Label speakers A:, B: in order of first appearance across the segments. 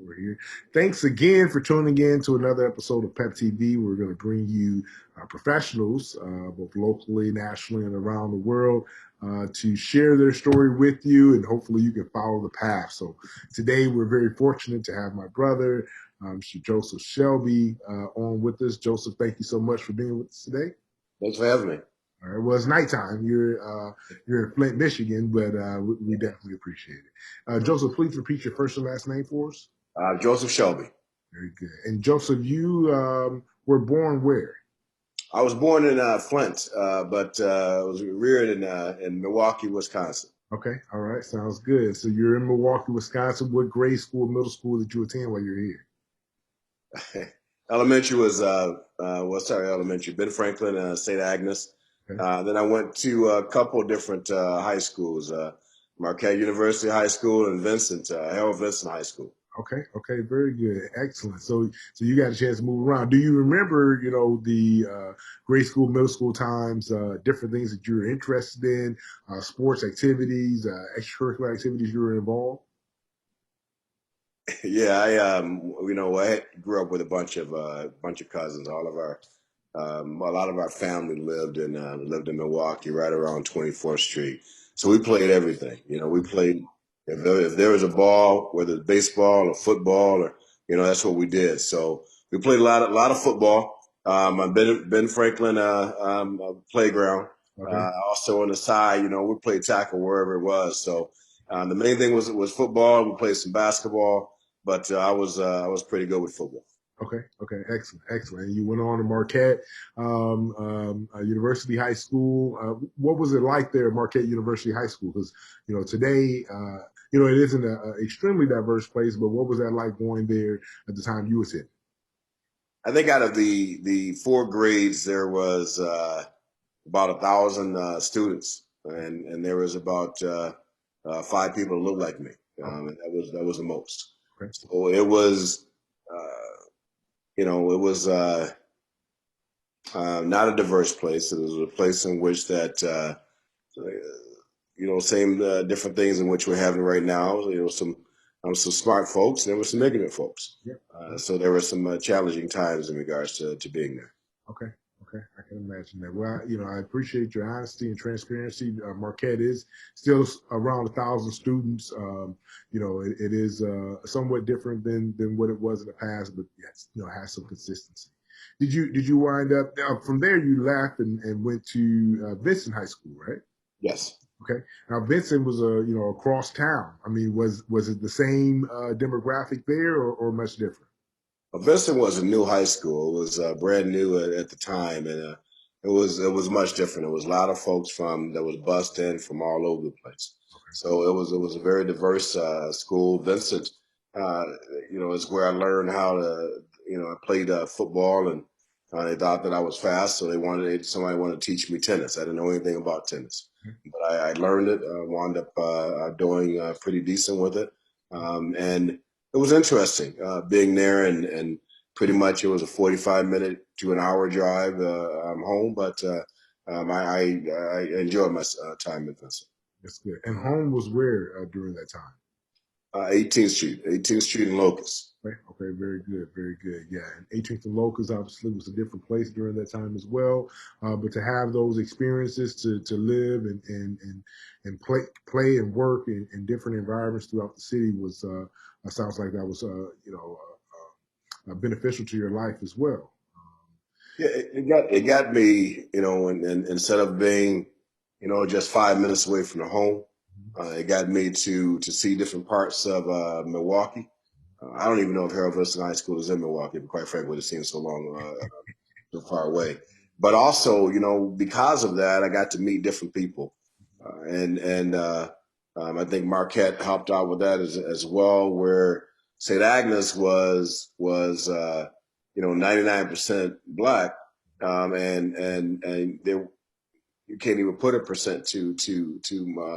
A: We're here. Thanks again for tuning in to another episode of Pep TV. We're going to bring you professionals, both locally, nationally, and around the world, to share their story with you, and hopefully you can follow the path. So today we're very fortunate to have my brother, Mr. Joseph Shelby, on with us. Joseph, thank you so much for being with us today.
B: Thanks for having me.
A: All right. Well, it's nighttime. You're in Flint, Michigan, but we definitely appreciate it. Joseph, please repeat your first and last name for us.
B: Joseph Shelby.
A: Very good. And Joseph, you were born where?
B: I was born in Flint, but was reared in Milwaukee, Wisconsin.
A: Okay. All right. Sounds good. So you're in Milwaukee, Wisconsin. What grade school, middle school did you attend while you're
B: Elementary was elementary. Ben Franklin, St. Agnes.
A: here?
B: Then I went to a couple different high schools, Marquette University High School and Harold Vincent High School.
A: Okay. Okay. Very good. Excellent. So you got a chance to move around. Do you remember, the grade school, middle school times, different things that you were interested in, sports activities, extracurricular activities you were involved?
B: Yeah, I grew up with a bunch of cousins. A lot of our family lived in Milwaukee, right around 24th Street. So we played everything. We played if there was a ball, whether it's baseball or football, or that's what we did. So we played a lot of football. Ben Franklin playground.
A: Okay.
B: Also on the side, we played tackle wherever it was. So the main thing was football. We played some basketball. But I was pretty good with football.
A: Okay. Okay. Excellent. Excellent. And you went on to Marquette University High School. What was it like there at Marquette University High School? Because today, it isn't an extremely diverse place. But what was that like going there at the time you was in?
B: I think out of the four grades, there was about 1,000 students, and there was about five people that looked like me. And that was the most.
A: Okay.
B: So it was, it was not a diverse place. It was a place in which that, same different things in which we're having right now. Some smart folks, and there were some ignorant folks.
A: Yeah.
B: So there were some challenging times in regards to being there.
A: Okay. Okay, I can imagine that. Well, I appreciate your honesty and transparency. Marquette is still around 1,000 students. It is somewhat different than what it was in the past, but yes, has some consistency. Did you wind up from there? You left and went to Vincent High School, right?
B: Yes.
A: Okay. Now Vincent was across town. I mean, was it the same demographic there or much different?
B: Vincent was a new high school. It was brand new at the time, and it was much different. It was a lot of folks that was bussed in from all over the place.
A: Okay.
B: So it was a very diverse school. Vincent, is where I learned how to. I played football, and they thought that I was fast, so somebody wanted to teach me tennis. I didn't know anything about tennis, but I learned it. Wound up doing pretty decent with it, and it was interesting being there, and pretty much it was a 45-minute to an hour drive home, but I enjoyed my time at Vincent.
A: That's good. And home was where during that time?
B: 18th Street in Locust.
A: Okay, okay, very good, very good. Yeah, and 18th and Locust obviously was a different place during that time as well. But to have those experiences to live and play and work in different environments throughout the city was sounds like that was beneficial to your life as well.
B: Yeah, it got me, and instead of being, just 5 minutes away from the home, it got me to see different parts of Milwaukee. I don't even know if Harold Vincent High School is in Milwaukee, but quite frankly, it seems so long, so far away. But also, because of that, I got to meet different people, and I think Marquette helped out with that as well. Where St. Agnes was 99% black, and there you can't even put a percent to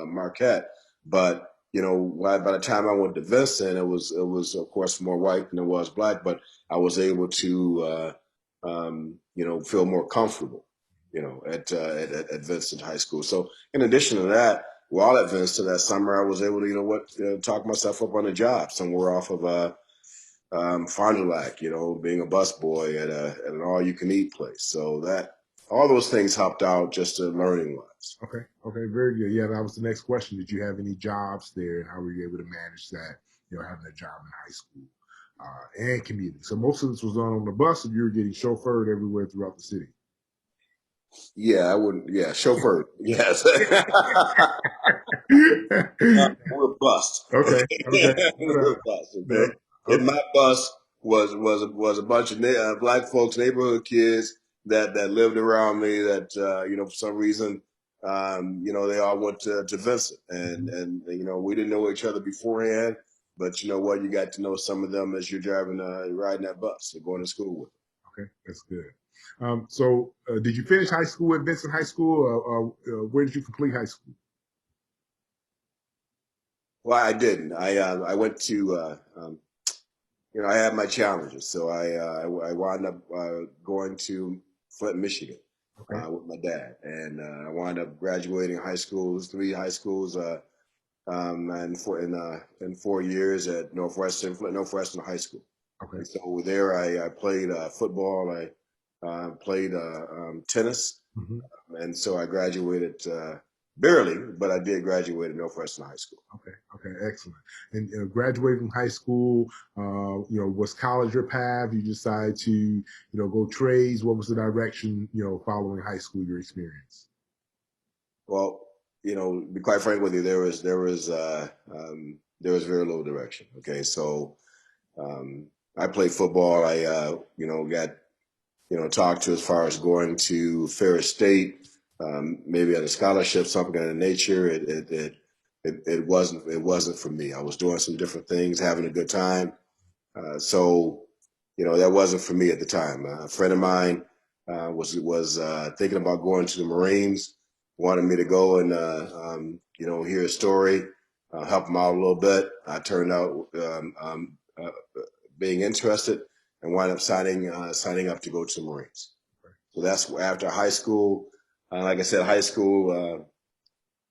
B: Marquette, but by the time I went to Vincent, it was of course more white than it was black, but I was able to feel more comfortable, at Vincent High School. So in addition to that, while at Vincent that summer, I was able to talk myself up on a job somewhere off of Fond du Lac, being a busboy at an all-you-can-eat place. So that all those things helped out just learning wise.
A: Okay. Okay. Very good. Yeah, that was the next question. Did you have any jobs there, and how were you able to manage that? Having a job in high school and commuting. So most of this was on the bus, and you were getting chauffeured everywhere throughout the city.
B: Yeah, I wouldn't. Yeah, chauffeur. Yes. We're bust.
A: Okay. Okay.
B: We're bust. Okay. And
A: Okay.
B: my bus was a bunch of black folks, neighborhood kids that lived around me. That for some reason, they all went to Vincent, and we didn't know each other beforehand. But you know what? You got to know some of them as you're driving, riding that bus, and going to school with them.
A: Okay, that's good. Did you finish high school at Vincent High School? Where did you complete high school?
B: Well, I didn't. I went to I had my challenges, so I wound up going to Flint, Michigan,
A: Okay.
B: with my dad, and I wound up graduating high schools, three high schools, and in 4 years at Northwestern, Flint Northwestern High School.
A: Okay.
B: And so there, I played football, I played tennis,
A: Hmm.
B: and so I graduated barely, but I did graduate at Northwestern High School.
A: Okay. Okay. Excellent. And graduating from high school, was college your path? You decided to, go trades. What was the direction, following high school, your experience?
B: Well, to be quite frank with you, there was very little direction. Okay, so I played football. I got talked to as far as going to Ferris State, maybe on a scholarship, something of that nature. It wasn't for me. I was doing some different things, having a good time. So, that wasn't for me at the time. A friend of mine was thinking about going to the Marines, wanted me to go and hear a story, help him out a little bit. I turned out being interested and wound up signing up to go to the Marines. So that's after high school. Like I said, high school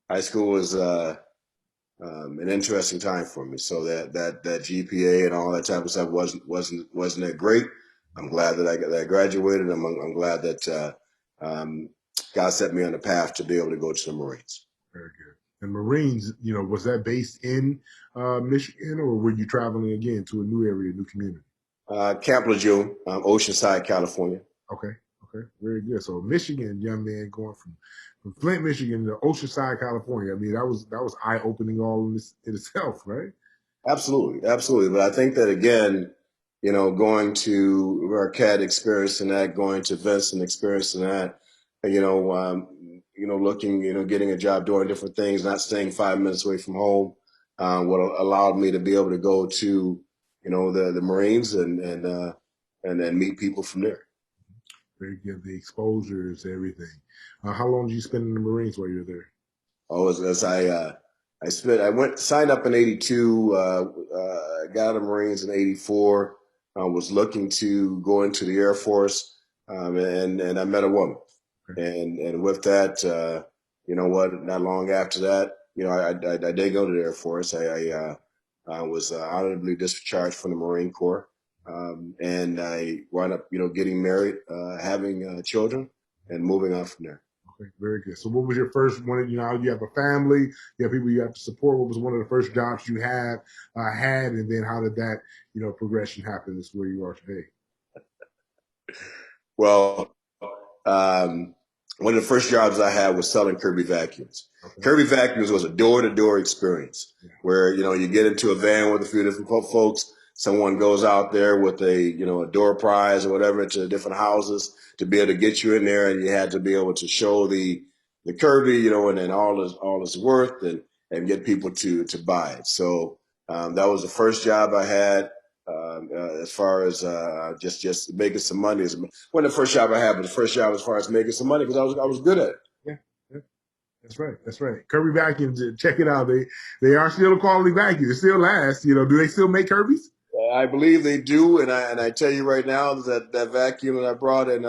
B: was an interesting time for me. So that GPA and all that type of stuff wasn't that great. I'm glad that I graduated. I'm glad that God set me on the path to be able to go to the Marines.
A: Very good. And Marines, was that based in Michigan, or were you traveling again to a new area, new community?
B: Camp Lejeune, Oceanside, California.
A: Okay. Okay. Very good. So Michigan, young man going from Flint, Michigan to Oceanside, California. I mean, that was eye opening all in itself, right?
B: Absolutely, absolutely. But I think that again, going to Arquette, experiencing that, going to Vincent, experiencing that, and, looking, getting a job, doing different things, not staying 5 minutes away from home, what allowed me to be able to go to, the Marines and then meet people from there.
A: Very good. The exposures, everything. How long did you spend in the Marines while you were there?
B: Oh, as I went signed up in '82, got out of the Marines in '84. I was looking to go into the Air Force, and I met a woman,
A: Okay.
B: and with that, you know what? Not long after that, I did go to the Air Force. I was honorably discharged from the Marine Corps, and I wound up, getting married, having children, and moving on from there.
A: Okay, very good. So, what was your first one? You have a family, you have people you have to support. What was one of the first jobs you had, and then how did that, progression happen? Is where you are today.
B: Well, um, one of the first jobs I had was selling Kirby vacuums.
A: Okay.
B: Kirby vacuums was a door-to-door experience where you get into a van with a few different folks. Someone goes out there with a door prize or whatever to different houses to be able to get you in there, and you had to be able to show the Kirby, and then all is worth and get people to buy it. So that was the first job I had. As far as just making some money, one of the first job I had, but the first job as far as making some money because I was good at it.
A: Yeah, yeah, that's right. That's right. Kirby vacuums. Check it out. They are still a quality vacuum. They still last. Do they still make Kirby's?
B: I believe they do, and I tell you right now that vacuum that I brought in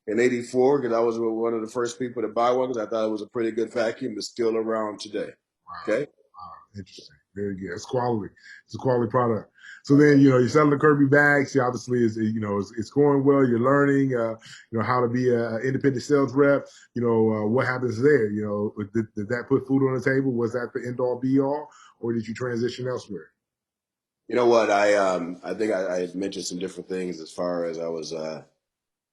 B: '84 because I was one of the first people to buy one because I thought it was a pretty good vacuum. Is still around today.
A: Wow.
B: Okay.
A: Wow. Interesting. Very good. It's quality. It's a quality product. So then, you're selling the Kirby bags. You obviously is, it's going well. You're learning, how to be an independent sales rep. What happens there? Did that put food on the table? Was that the end all be all, or did you transition elsewhere?
B: You know what? I think I had mentioned some different things as far as I was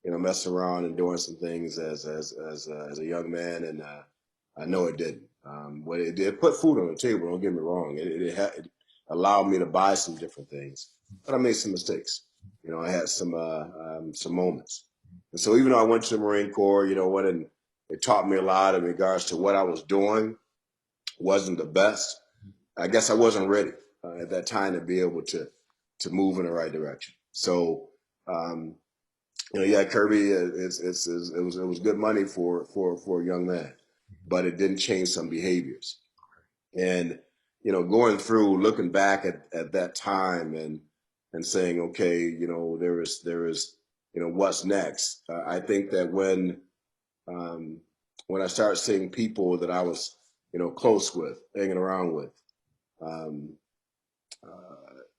B: messing around and doing some things as a young man, and I know it didn't. But it did put food on the table. Don't get me wrong. It allowed me to buy some different things, but I made some mistakes. I had some moments, and so even though I went to the Marine Corps, it taught me a lot in regards to what I was doing wasn't the best. I guess I wasn't ready at that time to be able to move in the right direction. So. Um, yeah, Kirby, it was good money for a young man, but it didn't change some behaviors. And going through, looking back at that time and saying, okay, there is what's next. I think that um, when I started seeing people that I was close with, hanging around with, um,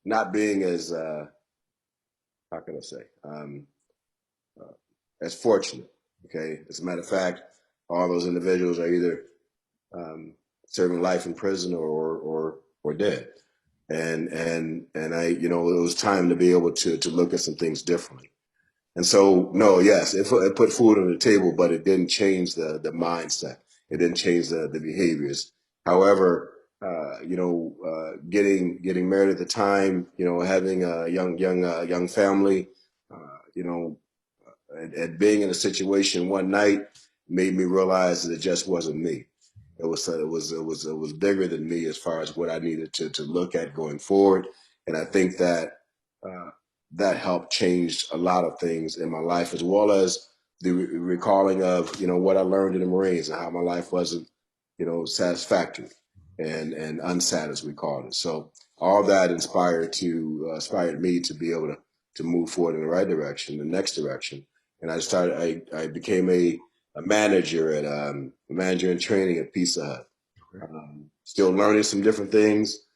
B: not being as how can I say uh, as fortunate. Okay, as a matter of fact, all those individuals are either serving life in prison or dead. And I, it was time to be able to look at some things differently. And so, no, yes, it put food on the table, but it didn't change the mindset. It didn't change the behaviors. However, getting married at the time, having a young family, you know, and being in a situation one night made me realize that it just wasn't me. It was bigger than me as far as what I needed to look at going forward, and I think that uh, that helped change a lot of things in my life, as well as the recalling of what I learned in the Marines and how my life wasn't satisfactory and unsat as we called it. So all that inspired me to be able to move forward in the right direction, the next direction, and I became a manager at a manager in training at Pizza Hut. Still learning some different things.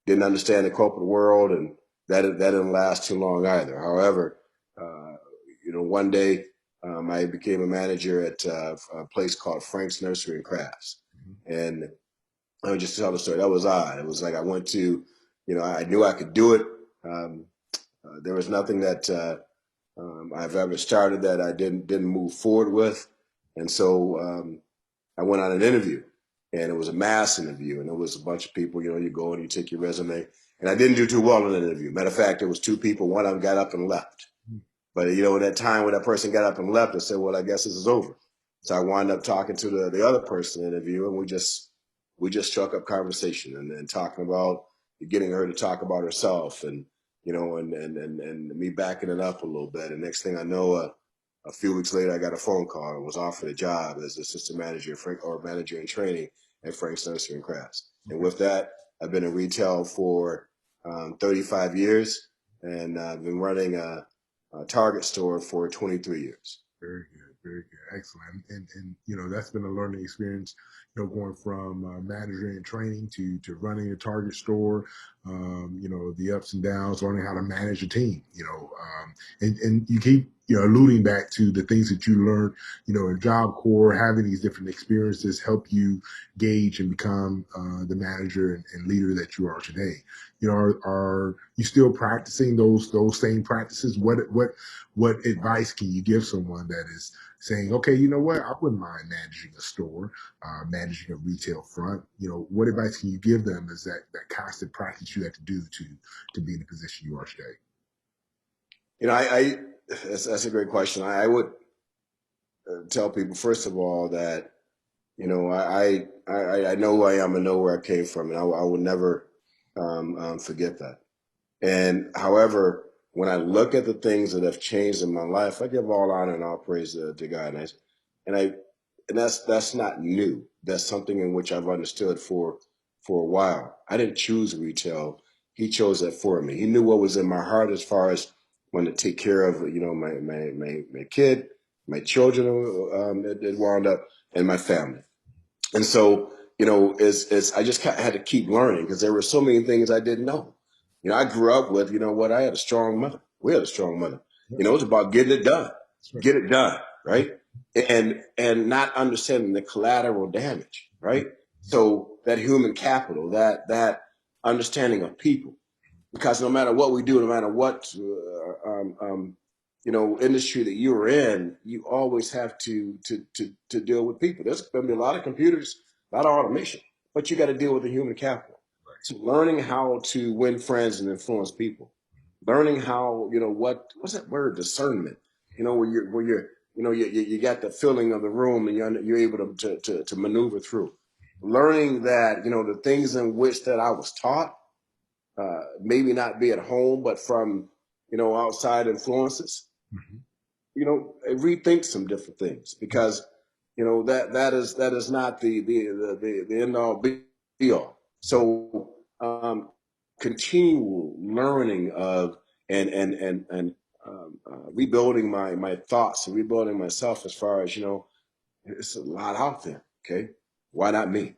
B: Didn't understand the corporate world, and that didn't last too long either. However, uh, one day I became a manager at a place called Frank's Nursery and Crafts, and I would just tell the story. That was odd. It was like I went to, I knew I could do it. Um, there was nothing that I've ever started that I didn't move forward with, and so I went on an interview, and it was a mass interview, and it was a bunch of people. You go and you take your resume, and I didn't do too well in the interview. Matter of fact, there was two people. One of them got up and left. But at that time when that person got up and left, I said, "Well, I guess this is over." So I wound up talking to the other person in the interview, and we just struck up conversation and talking about getting her to talk about herself, and and me backing it up a little bit. And next thing I know, a few weeks later, I got a phone call and was offered a job as assistant manager or manager in training at Frank's Nursery and Crafts. And with that, I've been in retail for 35 years, and I've been running a Target store for 23 years.
A: Very good, excellent. And that's been a learning experience. Going from manager and training to running a Target store. The ups and downs, learning how to manage a team. And you keep alluding back to the things that you learned. In Job Corps, having these different experiences help you gauge and become the manager and leader that you are today. Are you still practicing those same practices? What advice can you give someone that is saying, okay, you know what, I wouldn't mind managing a store, managing a retail front? What advice can you give them as that constant practice you have to do to be in the position you are today?
B: I that's a great question. I would tell people first of all that I know who I am and know where I came from, and I would never forget that. And however, when I look at the things that have changed in my life, I give all honor and all praise to God. And I and that's not new. That's something in which I've understood for a while. I didn't choose retail. He chose that for me. He knew what was in my heart as far as wanting to take care of my kid, my children that wound up, and my family. And so, I just had to keep learning because there were so many things I didn't know. You know, I grew up with, you know what, I had a strong mother. We had a strong mother.
A: Yep.
B: You know, it's about getting it done.
A: Right.
B: Get it done, right? And not understanding the collateral damage, right? So that human capital, that understanding of people, because no matter what we do, no matter what you know, industry that you're in, you always have to deal with people. There's going to be a lot of computers, a lot of automation, but you got to deal with the human capital. So learning how to win friends and influence people, learning how, you know, what's that word, discernment, you know, where you're you know you got the feeling of the room and you're able to maneuver through, learning that, you know, the things in which that I was taught, maybe not be at home, but from, you know, outside influences,
A: Mm-hmm.
B: you know, rethink some different things, because, you know, that is not the end all be all. So continual learning of and rebuilding my thoughts and rebuilding myself, as far as, you know, it's a lot out there. Okay, why not me?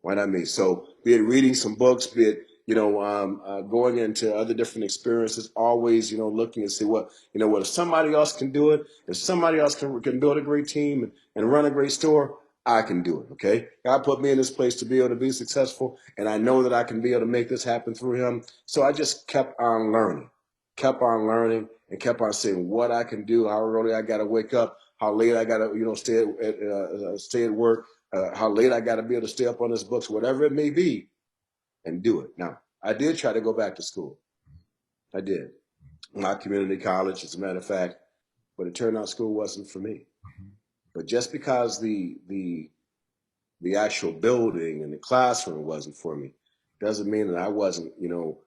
B: Why not me? So, be it reading some books, be it, you know, going into other different experiences, always, you know, looking and see what, you know, what, if somebody else can do it, if somebody else can build a great team and run a great store, I can do it. Okay, God put me in this place to be able to be successful, and I know that I can be able to make this happen through Him. So I just kept on learning, and kept on saying what I can do, how early I got to wake up, how late I got to, you know, stay at work, how late I got to be able to stay up on this books, whatever it may be, and do it. Now, I did try to go back to school. I did. My community college, as a matter of fact, but it turned out school wasn't for me. But just because the actual building and the classroom wasn't for me doesn't mean that I wasn't, you know,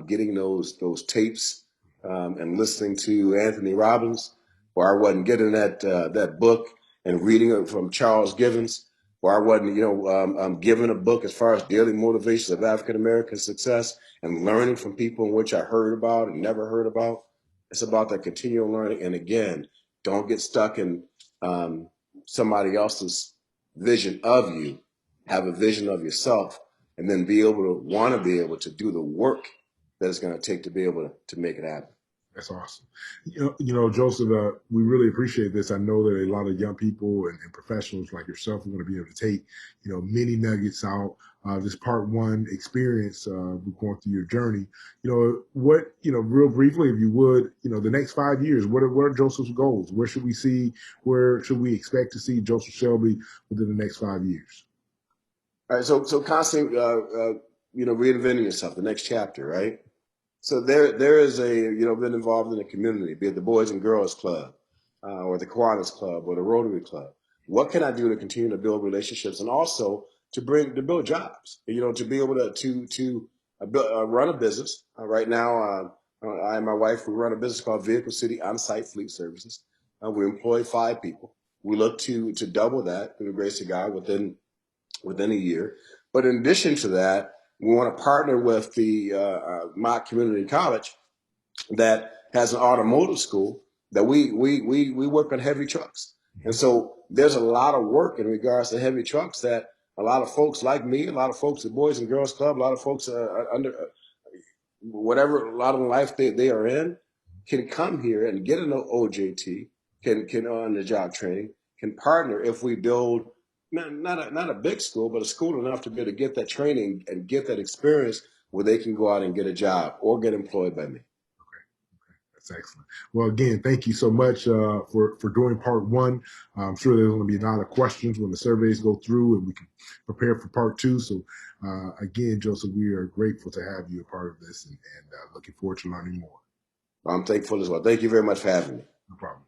B: getting those tapes and listening to Anthony Robbins, or I wasn't getting that book and reading it from Charles Givens, or I wasn't, you know, given a book as far as daily motivations of African American success, and learning from people in which I heard about and never heard about. It's about that continual learning. And again, don't get stuck in somebody else's vision of you. Have a vision of yourself, and then be able to want to be able to do the work that it's going to take to be able to make it happen.
A: That's awesome. Joseph, we really appreciate this. I know that a lot of young people and professionals like yourself are going to be able to take, many nuggets out this part one experience, going through your journey. Real briefly, if you would, the next 5 years, what are Joseph's goals? Where should we expect to see Joseph Shelby within the next 5 years?
B: All right, so constantly, reinventing yourself, the next chapter, right? So there is been involved in a community, be it the Boys and Girls Club, or the Kiwanis Club, or the Rotary Club. What can I do to continue to build relationships, and also to build jobs? To be able to run a business. Right now, I and my wife, we run a business called Vehicle City On-Site Fleet Services. We employ 5 people. We look to double that through the grace of God within a year. But in addition to that, we want to partner with the Mott Community College that has an automotive school that we work on heavy trucks. And so there's a lot of work in regards to heavy trucks that a lot of folks like me, a lot of folks at Boys and Girls Club, a lot of folks under whatever a lot of life they are in, can come here and get an OJT, can on the job training, can partner if we build not a big school, but a school enough to be able to get that training and get that experience where they can go out and get a job or get employed by me.
A: That's excellent. Well, again, thank you so much for doing part one. I'm sure there's going to be a lot of questions when the surveys go through, and we can prepare for part two. So, again, Joseph, we are grateful to have you a part of this, and looking forward to learning more.
B: I'm thankful as well. Thank you very much for having me.
A: No problem.